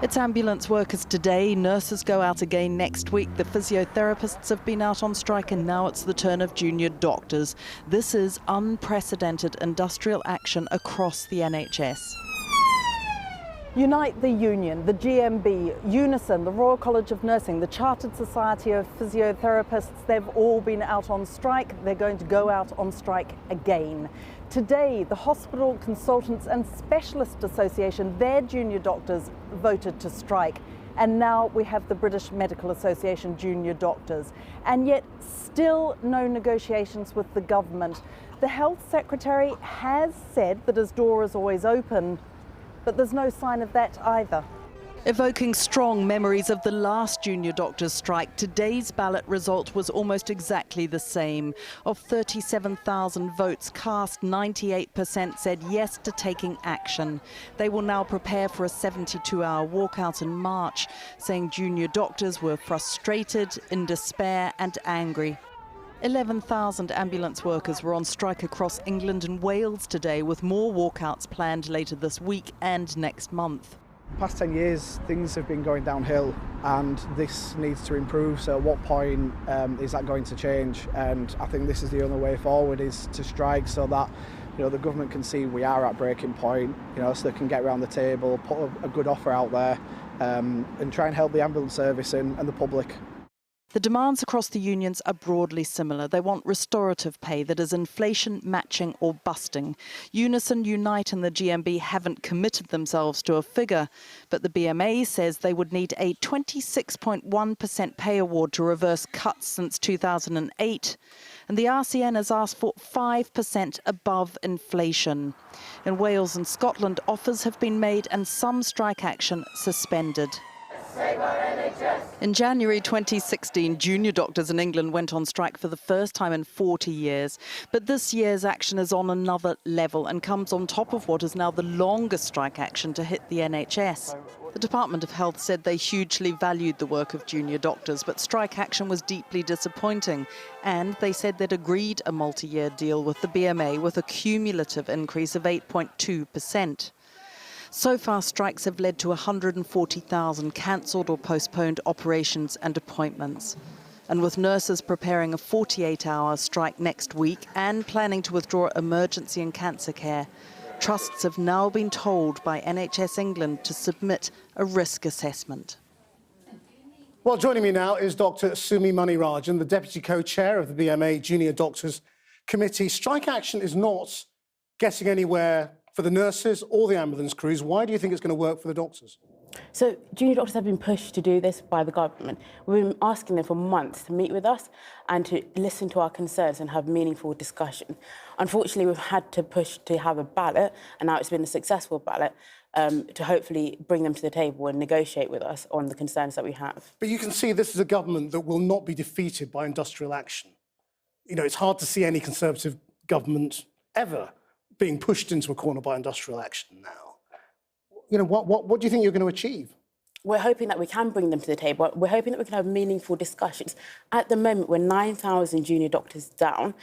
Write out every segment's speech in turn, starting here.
It's ambulance workers today, nurses go out again next week, the physiotherapists have been out on strike, and now it's the turn of junior doctors. This is unprecedented industrial action across the NHS. Unite the Union, the GMB, Unison, the Royal College of Nursing, the Chartered Society of Physiotherapists, they've all been out on strike. They're going to go out on strike again. Today, the Hospital Consultants and Specialist Association, their junior doctors voted to strike. And now we have the British Medical Association junior doctors. And yet still no negotiations with the government. The Health Secretary has said that his door is always open, but there's no sign of that either. Evoking strong memories of the last junior doctors' strike, today's ballot result was almost exactly the same. Of 37,000 votes cast, 98% said yes to taking action. They will now prepare for a 72-hour walkout in March, saying junior doctors were frustrated, in despair and angry. 11,000 ambulance workers were on strike across England and Wales today, with more walkouts planned later this week and next month. Past 10 years, things have been going downhill and this needs to improve. So at what point is that going to change? And I think this is the only way forward, is to strike so that the government can see we are at breaking point, so they can get around the table, put a good offer out there and try and help the ambulance service and the public. The demands across the unions are broadly similar. They want restorative pay that is inflation matching or busting. Unison, Unite and the GMB haven't committed themselves to a figure, but the BMA says they would need a 26.1% pay award to reverse cuts since 2008. And the RCN has asked for 5% above inflation. In Wales and Scotland, offers have been made and some strike action suspended. In January 2016, junior doctors in England went on strike for the first time in 40 years. But this year's action is on another level and comes on top of what is now the longest strike action to hit the NHS. The Department of Health said they hugely valued the work of junior doctors, but strike action was deeply disappointing. And they said they'd agreed a multi-year deal with the BMA with a cumulative increase of 8.2%. So far, strikes have led to 140,000 cancelled or postponed operations and appointments. And with nurses preparing a 48-hour strike next week and planning to withdraw emergency and cancer care, trusts have now been told by NHS England to submit a risk assessment. Well, joining me now is Dr. Sumi Manirajan, the Deputy Co-Chair of the BMA Junior Doctors Committee. Strike action is not getting anywhere for the nurses or the ambulance crews. Why do you think it's going to work for the doctors? So junior doctors have been pushed to do this by the government. We've been asking them for months to meet with us and to listen to our concerns and have meaningful discussion. Unfortunately, we've had to push to have a ballot, and now it's been a successful ballot, to hopefully bring them to the table and negotiate with us on the concerns that we have. But you can see this is a government that will not be defeated by industrial action. It's hard to see any Conservative government ever being pushed into a corner by industrial action now. What do you think you're going to achieve? We're hoping that we can bring them to the table. We're hoping that we can have meaningful discussions. At the moment, we're 9,000 junior doctors down.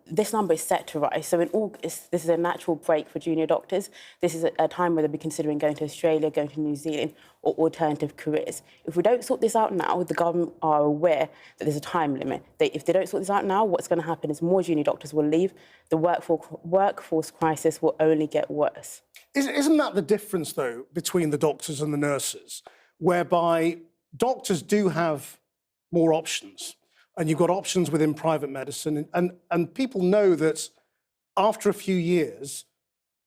This number is set to rise. So in August, this is a natural break for junior doctors. This is a time where they'll be considering going to Australia, going to New Zealand, or alternative careers. If we don't sort this out now, the government are aware that there's a time limit. If they don't sort this out now, what's going to happen is more junior doctors will leave. The workforce crisis will only get worse. Isn't that the difference, though, between the doctors and the nurses, whereby doctors do have more options, and you've got options within private medicine, and people know that after a few years,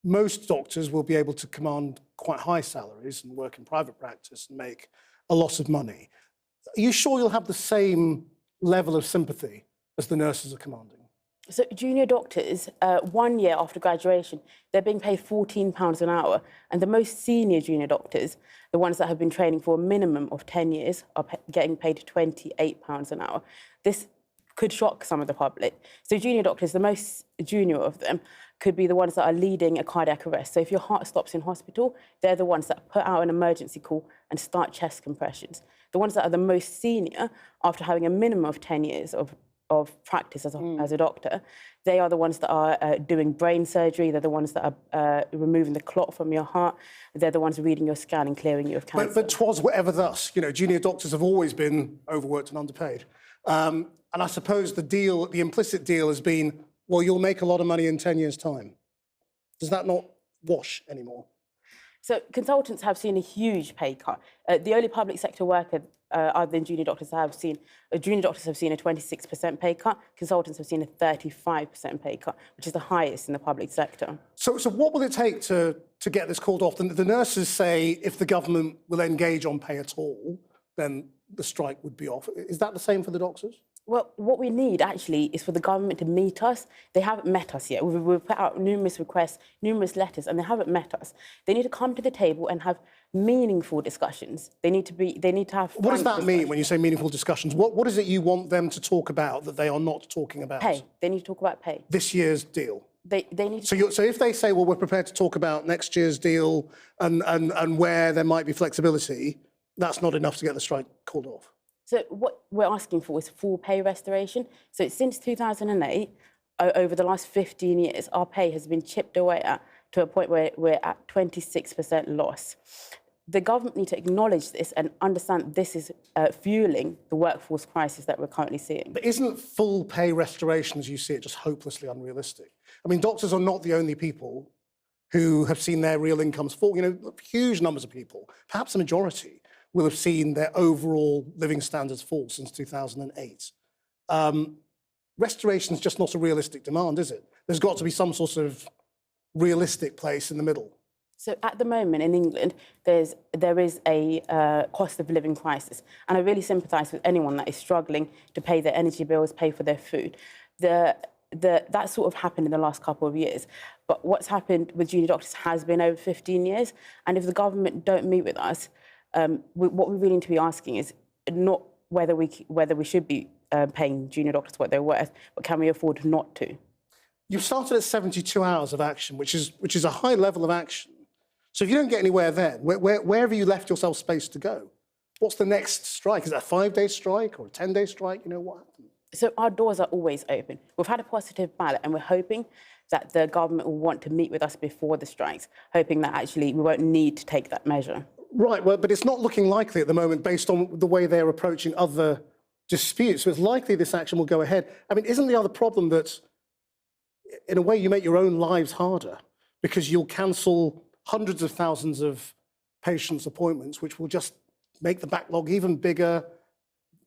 most doctors will be able to command quite high salaries and work in private practice and make a lot of money. Are you sure you'll have the same level of sympathy as the nurses are commanding? So junior doctors, 1 year after graduation, they're being paid £14 an hour. And the most senior junior doctors, the ones that have been training for a minimum of 10 years, are getting paid £28 an hour. This could shock some of the public. So junior doctors, the most junior of them, could be the ones that are leading a cardiac arrest. So if your heart stops in hospital, they're the ones that put out an emergency call and start chest compressions. The ones that are the most senior, after having a minimum of 10 years of of practice as a doctor. They are the ones that are doing brain surgery. They're the ones that are removing the clot from your heart. They're the ones reading your scan and clearing you of cancer. But 'twas whatever thus. You know, junior doctors have always been overworked and underpaid. And I suppose the implicit deal has been, well, you'll make a lot of money in 10 years' time. Does that not wash anymore? So consultants have seen a huge pay cut. The only public sector worker other than junior doctors have seen a 26% pay cut. Consultants have seen a 35% pay cut, which is the highest in the public sector. So what will it take to get this called off? The nurses say if the government will engage on pay at all, then the strike would be off. Is that the same for the doctors? Well, what we need, actually, is for the government to meet us. They haven't met us yet. We've put out numerous requests, numerous letters, and they haven't met us. They need to come to the table and have meaningful discussions. They need to have... What does that mean when you say meaningful discussions? What is it you want them to talk about that they are not talking about? Pay. They need to talk about pay. This year's deal? They need to... So if they say, well, we're prepared to talk about next year's deal and where there might be flexibility, that's not enough to get the strike called off? So what we're asking for is full pay restoration. So since 2008, over the last 15 years, our pay has been chipped away at to a point where we're at 26% loss. The government need to acknowledge this and understand this is fueling the workforce crisis that we're currently seeing. But isn't full pay restoration, as you see it, just hopelessly unrealistic? I mean, doctors are not the only people who have seen their real incomes fall. You know, huge numbers of people, perhaps a majority, will have seen their overall living standards fall since 2008. Restoration is just not a realistic demand, is it? There's got to be some sort of realistic place in the middle. So at the moment in England, there is a cost of living crisis. And I really sympathise with anyone that is struggling to pay their energy bills, pay for their food. That sort of happened in the last couple of years. But what's happened with junior doctors has been over 15 years. And if the government don't meet with us, what we really need to be asking is not whether we should be paying junior doctors what they're worth, but can we afford not to? You've started at 72 hours of action, which is a high level of action. So if you don't get anywhere then, where have you left yourself space to go? What's the next strike? Is that a 5-day strike or a 10-day strike? You know, what happens? So our doors are always open. We've had a positive ballot and we're hoping that the government will want to meet with us before the strikes, hoping that actually we won't need to take that measure. Right, well, but it's not looking likely at the moment based on the way they're approaching other disputes. So it's likely this action will go ahead. I mean, isn't the other problem that, in a way, you make your own lives harder because you'll cancel hundreds of thousands of patients' appointments, which will just make the backlog even bigger.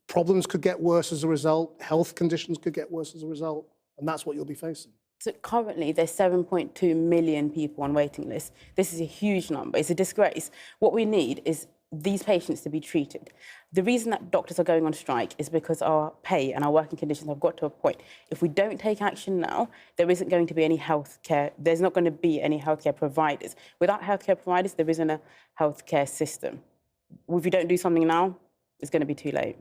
Problems could get worse as a result. Health conditions could get worse as a result. And that's what you'll be facing. So currently, there's 7.2 million people on waiting lists. This is a huge number. It's a disgrace. What we need is these patients to be treated. The reason that doctors are going on strike is because our pay and our working conditions have got to a point. If we don't take action now, there isn't going to be any healthcare. There's not going to be any healthcare providers. Without healthcare providers, there isn't a healthcare system. If we don't do something now, it's going to be too late.